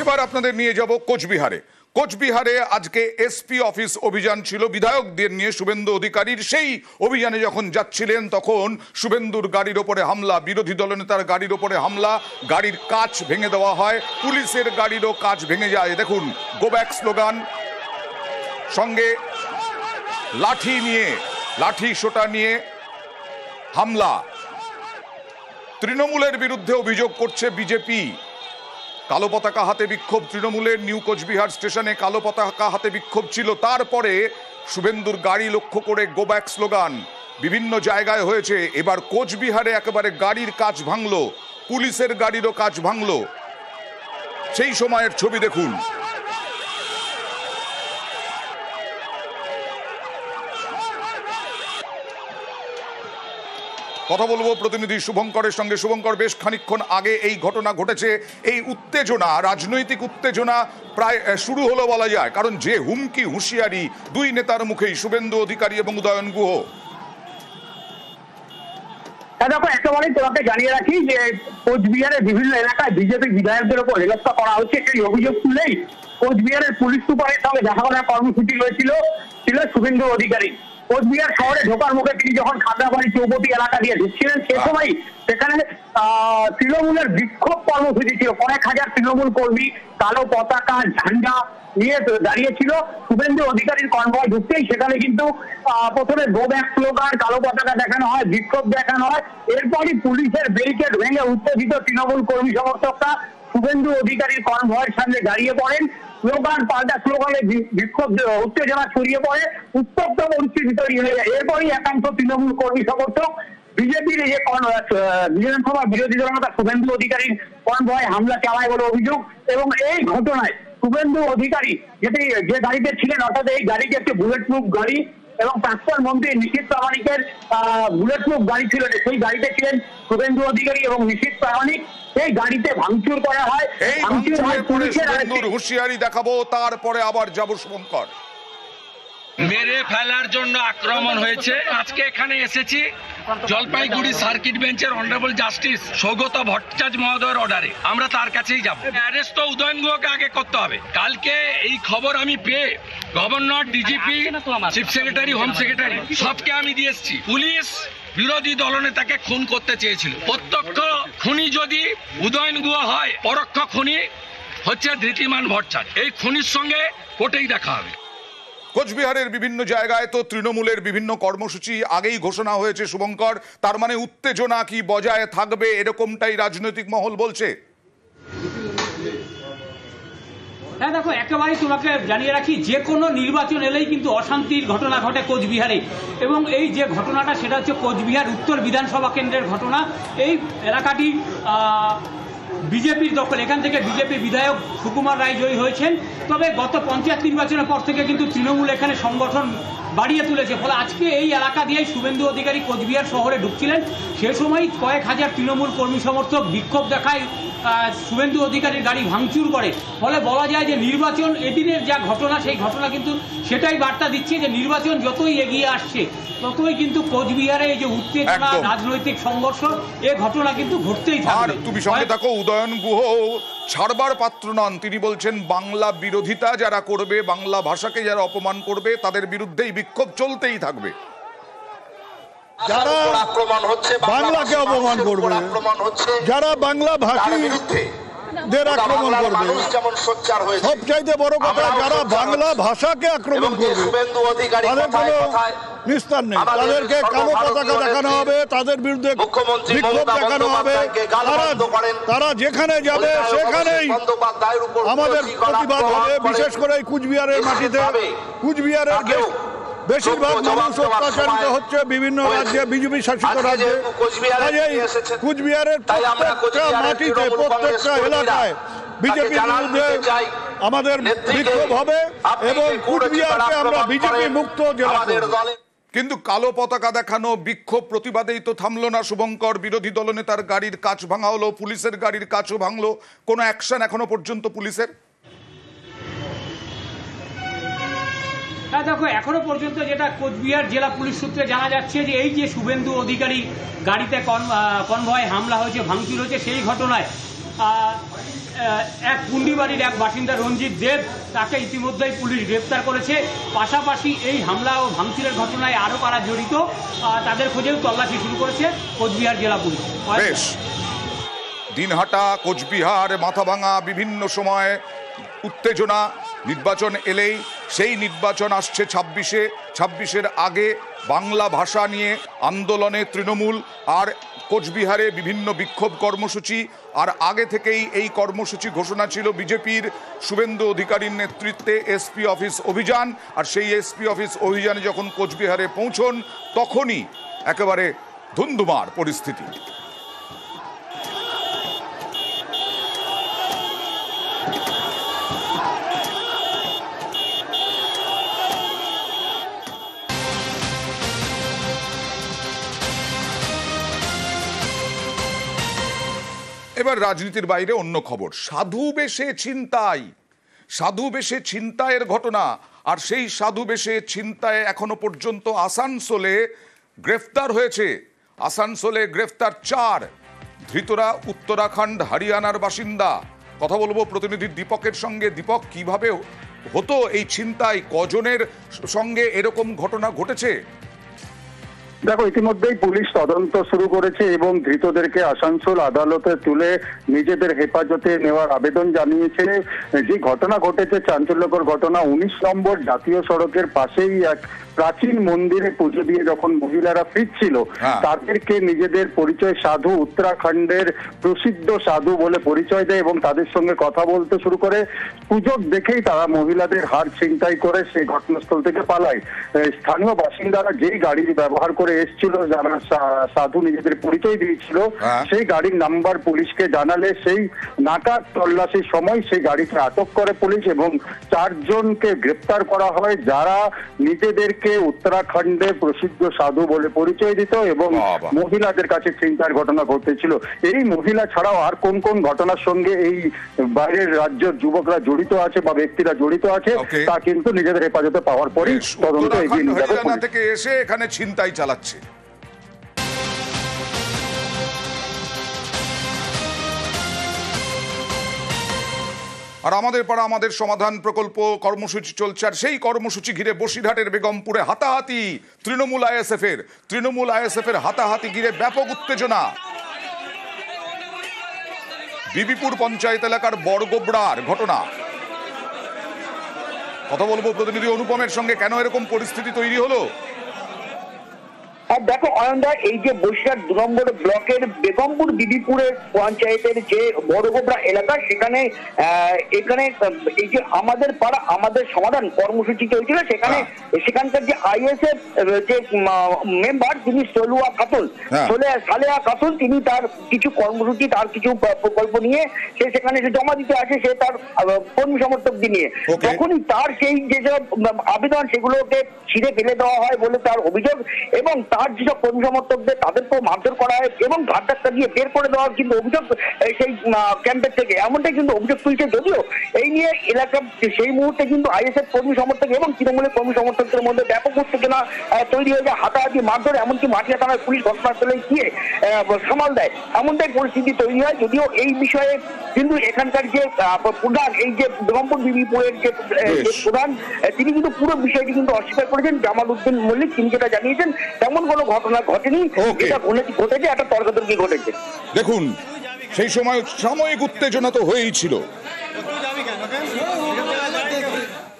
এবার আপনাদের নিয়ে যাব কোচবিহারে। কোচবিহারে আজকে এসপি অফিস অভিযান ছিল বিধায়কদের নিয়ে শুভেন্দু অধিকারীর। সেই অভিযানে যখন যাচ্ছিলেন তখন শুভেন্দুর গাড়ির ওপরে হামলা, বিরোধী দলনেতার গাড়ির ওপরে হামলা, গাড়ির কাঁচ ভেঙে দেওয়া হয়, পুলিশের গাড়িরও কাঁচ ভেঙে যায়। দেখুন, গো ব্যাক স্লোগান, সঙ্গে লাঠি সোটা নিয়ে হামলা। তৃণমূলের বিরুদ্ধে অভিযোগ করছে বিজেপি। কালো পতাকা হাতে বিক্ষোভ তৃণমূলের। নিউ কোচবিহার স্টেশনে কালো পতাকা হাতে বিক্ষোভ ছিল। তারপরে শুভেন্দুর গাড়ি লক্ষ্য করে গো ব্যাক স্লোগান বিভিন্ন জায়গায় হয়েছে। এবার কোচবিহারে একেবারে গাড়ির কাঁচ ভাঙলো, পুলিশের গাড়িরও কাঁচ ভাঙলো। সেই সময়ের ছবি দেখুন। কথা বলবো প্রতিনিধি শুভঙ্করের সঙ্গে। শুভঙ্কর, বেশ খানিকক্ষণ আগে এই ঘটনা ঘটেছে। এই উত্তেজনা, রাজনৈতিক উত্তেজনা প্রায় শুরু হলো বলা যায়, কারণ যে হুমকি হুঁশিয়ারি দুই নেতার মুখেই, শুভেন্দু অধিকারী এবং উদয়ন গুহ। দেখো, একেবারেই তোমাকে জানিয়ে রাখি যে কোচবিহারের বিভিন্ন এলাকায় বিজেপি বিধায়কদের উপর হেনস্থা করা হচ্ছে। সেই অভিযোগ তুলেই কোচবিহারের পুলিশ সুপারের সঙ্গে দেখা করার কর্মসূচি ছিল শুভেন্দু অধিকারী। কোচবিহার শহরে ঢোকার মুখে তিনি যখন খাদ্রাবাড়ি চৌপতি এলাকা দিয়ে ঢুকছিলেন, সে সময় সেখানে তৃণমূলের বিক্ষোভ কর্মসূচি ছিল। কয়েক হাজার তৃণমূল কর্মী কালো পতাকা ঝান্ডা নিয়ে দাঁড়িয়েছিল। শুভেন্দু অধিকারীর কনভয় ঢুকতেই সেখানে কিন্তু প্রথমে গো ব্যাক স্লোগান, কালো পতাকা দেখানো হয়, বিক্ষোভ দেখানো হয়। এরপরই পুলিশের ব্যারিকেড ভেঙে উত্তেজিত তৃণমূল কর্মী সমর্থকরা শুভেন্দু অধিকারীর কনভয়ের সামনে দাঁড়িয়ে পড়েন। স্লোগান পাল্টা স্লোগানে বিক্ষোভ উত্তেজনা ছড়িয়ে পড়ে, উত্তপ্ত পরিস্থিতি তৈরি হয়ে যায়। এরপরই একাংশ তৃণমূল কর্মী সমর্থক বিজেপির এই বিধানসভা বিরোধী দলনেতা শুভেন্দু অধিকারীর কনভয় হামলা চালায় বলে অভিযোগ। এবং এই ঘটনায় শুভেন্দু অধিকারী যে গাড়িতে ছিলেন, অর্থাৎ এই গাড়িটি একটি বুলেট প্রুফ গাড়ি এবং প্রাক্তন মন্ত্রী নিশীথ প্রামাণিকের বুলেট প্রুফ গাড়ি ছিল। সেই গাড়িতে ছিলেন শুভেন্দু অধিকারী এবং নিশীথ প্রামাণিক। সেই গাড়িতে ভাঙচুর করা হয়। হুঁশিয়ারি দেখাবো, তারপরে আবার যাব শুভঙ্কর। মেরে ফেলার জন্য আক্রমণ হয়েছে। আজকে এখানে এসেছি জলপাইগুড়ি সার্কিট বেঞ্চের অনারেবল জাস্টিস সৌগত ভট্টাচার্য মহোদয়ের অর্ডারে। আমরা তার কাছেই যাব। অ্যারেস্ট তো উদয়ন গুহকে আগে করতে হবে। কালকে এই খবর আমি পেয়ে governor, DGP, chief secretary, home secretary সবকে আমি দিয়ে এসেছি। পুলিশ বিরোধী দলনেতাকে খুন করতে চেয়েছিল। প্রত্যক্ষ খুনি যদি উদয়ন গুহ হয়, পরোক্ষ খুনি হচ্ছে ধৃতিমান ভট্টাচার্য। এই খুনির সঙ্গে কোর্টেই দেখা হবে। কোচবিহারের বিভিন্ন জায়গায় তো তৃণমূলের বিভিন্ন কর্মসূচি আগেই ঘোষণা হয়েছে শুভঙ্কর। তার মানে উত্তেজনা কি বজায় থাকবে, এরকমটাই রাজনৈতিক মহল বলছে। হ্যাঁ দেখো, একেবারেই তোমাকে জানিয়ে রাখি, যে কোনো নির্বাচন এলেই কিন্তু অশান্তির ঘটনা ঘটে কোচবিহারে। এবং এই যে ঘটনাটা, সেটা হচ্ছে কোচবিহার উত্তর বিধানসভা কেন্দ্রের ঘটনা। এই এলাকাটি বিজেপির দখল। এখান থেকে বিজেপি বিধায়ক সুকুমার রায় জয়ী হয়েছেন। তবে গত পঞ্চায়েত নির্বাচনের পর থেকে কিন্তু তৃণমূল এখানে সংগঠন বাড়িয়ে তুলেছে। ফলে আজকে এই এলাকা দিয়েই শুভেন্দু অধিকারী কোচবিহার শহরে ঢুকছিলেন। সে সময় কয়েক হাজার তৃণমূল কর্মী সমর্থক বিক্ষোভ দেখায়, শুভেন্দু অধিকারীর গাড়ি ভাঙচুর করে। ফলে বলা যায় যে নির্বাচন এদিনের যা ঘটনা, সেই ঘটনা কিন্তু সেটাই বার্তা দিচ্ছে যে নির্বাচন যতই এগিয়ে আসছে ততই কিন্তু কোচবিহারে এই যে উত্তেজনা, রাজনৈতিক সংঘর্ষ, এ ঘটনা কিন্তু ঘটতেই থাকবে। আর তুমি সঙ্গে থাকো। উদয়ন গুহ ছাড়বার পাত্র নন। তিনি বলছেন বাংলা বিরোধিতা যারা করবে, বাংলা ভাষাকে যারা অপমান করবে, তাদের বিরুদ্ধেই বিক্ষোভ চলতেই থাকবে। যারা বাংলাকে অপমান করবে, যারা বাংলা ভাষীদের আক্রমণ করবে, সবচাইতে বড় কথা যারা বাংলা ভাষাকে আক্রমণ করবে, তাদের কোনো নিস্তার নেই। তাদেরকে কালো পতাকা দেখানো হবে, তাদের বিরুদ্ধে বিক্ষোভ দেখানো হবে। তারা যেখানে যাবে সেখানেই আমাদের প্রতিবাদ হবে। বিশেষ করে কুচবিহারের মাটিতে, কুচবিহারের বেশিরভাগ মানুষ অত্যাচারিত হচ্ছে বিভিন্ন রাজ্যে, বিজেপি শাসিত রাজ্যে। কাজেই কুচবিহারের প্রত্যেকটা মাটিতে, প্রত্যেকটা এলাকায় বিজেপির বিরুদ্ধে আমাদের বিক্ষোভ হবে এবং কুচবিহারকে আমরা বিজেপি মুক্ত জেলা করব। কিন্তু কালো পতাকা দেখানো, বিক্ষোভ, প্রতিবাদেই তো থামলো না শুভঙ্কর। বিরোধী দলনেতার গাড়ির কাঁচ ভাঙা হলো, পুলিশের গাড়ির কাঁচও ভাঙলো। কোনো অ্যাকশন এখনো পর্যন্ত পুলিশের? হ্যাঁ দেখো, এখনো পর্যন্ত যেটা কোচবিহার জেলা পুলিশ সূত্রে জানা যাচ্ছে যে এই যে শুভেন্দু অধিকারী গাড়িতে কনভয় হামলা হয়েছে, ভাঙচুর হয়েছে, সেই ঘটনায় এক কুন্ডিবাড়ির এক বাসিন্দা রঞ্জিত দেব, তাকে ইতিমধ্যেই পুলিশ গ্রেপ্তার করেছে। পাশাপাশি এই হামলা ও ভাঙচুরের ঘটনায় আরও কারা জড়িত তাদের খোঁজেও তল্লাশি শুরু করেছে কোচবিহার জেলা পুলিশ। বেশ, দিনহাটা, কোচবিহার, মাথাভাঙা বিভিন্ন সময় উত্তেজনা, নির্বাচন এলেই সেই নির্বাচন আসছে 26-এর আগে বাংলা ভাষা নিয়ে আন্দোলনে তৃণমূল, আর কোচবিহারে বিভিন্ন বিক্ষোভ কর্মসূচি, আর আগে থেকেই এই কর্মসূচি ঘোষণা ছিল বিজেপির শুভেন্দু অধিকারীর নেতৃত্বে এসপি অফিস অভিযান। আর সেই এসপি অফিস অভিযানে যখন কোচবিহারে পৌঁছন তখনই একেবারে ধুন্ধুমার পরিস্থিতি। এবার রাজনীতির বাইরে অন্য খবর, সাধু বেশে ছিনতাইয়ের ঘটনা। আর সেই সাধু বেশে ছিনতাই এখনো পর্যন্ত আসানসোলে গ্রেফতার হয়েছে। আসানসোলে গ্রেফতার 4 ধৃতরা উত্তরাখণ্ড, হরিয়ানার বাসিন্দা। কথা বলবো প্রতিনিধি দীপকের সঙ্গে। দীপক, কিভাবে হতো এই ছিনতাই, কজনের সঙ্গে এরকম ঘটনা ঘটেছে? দেখো, ইতিমধ্যেই পুলিশ তদন্ত শুরু করেছে এবং ধৃতদেরকে আসানসোল আদালতে তুলে নিজেদের হেফাজতে নেওয়ার আবেদন জানিয়েছে। যে ঘটনা ঘটেছে চাঞ্চল্যকর ঘটনা, 19 নম্বর জাতীয় সড়কের পাশেই এক প্রাচীন মন্দিরে পুজো দিয়ে যখন মহিলারা ফিরছিল, তাদেরকে নিজেদের পরিচয় সাধু, উত্তরাখণ্ডের প্রসিদ্ধ সাধু বলে পরিচয় দেয় এবং তাদের সঙ্গে কথা বলতে শুরু করে। সুযোগ দেখেই তারা মহিলাদের হার ছিনতাই করে সেই ঘটনাস্থল থেকে পালায়। স্থানীয় বাসিন্দারা যেই গাড়ি ব্যবহার করে এসেছিল, যারা সাধু নিজেদের পরিচয় দিয়েছিল, সেই গাড়ির নাম্বার পুলিশকে জানালে সেই নাকাত তল্লাশির সময় সেই গাড়িকে আটক করে পুলিশ এবং 4 জনকে গ্রেপ্তার করা হয়, যারা নিজেদেরকে উত্তরাখণ্ডের প্রসিদ্ধ সাধু বলে পরিচয় দিত এবং মহিলাদের কাছে ছিনতাইয়ের ঘটনা ঘটেছিল। এই মহিলা ছাড়াও আর কোন কোন ঘটনার সঙ্গে এই বাইরের রাজ্যের যুবকরা জড়িত আছে বা ব্যক্তিরা জড়িত আছে তা কিন্তু নিজেদের হেফাজতে পাওয়ার পরই তদন্ত এগিয়ে নিয়ে যাবে। হরিয়ানা থেকে এসে এখানে ছিনতাই চালাচ্ছে। আর আমাদের পাড়া আমাদের সমাধান প্রকল্প কর্মসূচি চলছে, আর সেই কর্মসূচি ঘিরে বসিরহাটের বেগমপুরে হাতাহাতি তৃণমূল আইএসএফের হাতাহাতি ঘিরে ব্যাপক উত্তেজনা। বিবিপুর পঞ্চায়েত এলাকার বড়গোবড়ার ঘটনা। কথা বলবো প্রতিনিধি অনুপমের সঙ্গে, কেন এরকম পরিস্থিতি তৈরি হলো? আর দেখো অয়নদা, এই যে বসিরহাট 2 নম্বর ব্লকের বেগমপুর বিবিপুরের পঞ্চায়েতের যে বড়গোবড়া এলাকা, সেখানে এই যে আমাদের পাড়া আমাদের সমাধান কর্মসূচি চলছিল, সেখানকার যে আইএসএফ যে মেম্বার, তিনি সালেহা খাতুন, তিনি তার কিছু কর্মসূচি, তার কিছু প্রকল্প নিয়ে সেখানে জমা দিতে আসে, সে তার কর্মী সমর্থকদের নিয়ে। তখনই তার সেই যেসব আবেদন সেগুলোকে ছিঁড়ে ফেলে দেওয়া হয় বলে তার অভিযোগ, এবং তার যেসব কর্মী সমর্থকদের তাদেরকেও মারধর করা হয় এবং ঘাট ধাক্কা দিয়ে বের করে দেওয়ার কিন্তু অভিযোগ সেই ক্যাম্পের থেকে, এমনটাই কিন্তু অভিযোগ তুলছে। যদিও এই নিয়ে এলাকার সেই মুহূর্তে কিন্তু আইএসএফ কর্মী সমর্থক এবং তৃণমূলের কর্মী সমর্থকদের মধ্যে ব্যাপক উত্তেজনা তৈরি হয়ে যায়, হাতাহাতি, মারধর, এমনকি মাটিয়া থানার পুলিশ ঘটনাস্থলে গিয়ে সামাল দেয়, এমনটাই পরিস্থিতি তৈরি হয়। যদিও এই বিষয়ে কিন্তু এখানকার যে প্রধান, এই যে বেগমপুর বিবিপুরের যে প্রধান, তিনি কিন্তু পুরো বিষয়টি কিন্তু অস্বীকার করেছেন। জামাল উদ্দিন মল্লিক তিনি যেটা জানিয়েছেন, তেমন কোনো ঘটনা ঘটেনি, যেটা ঘটেছে একটা তর্কাতর্কি ঘটেছে। দেখুন, সেই সময় সাময়িক উত্তেজনা তো হয়েই ছিল।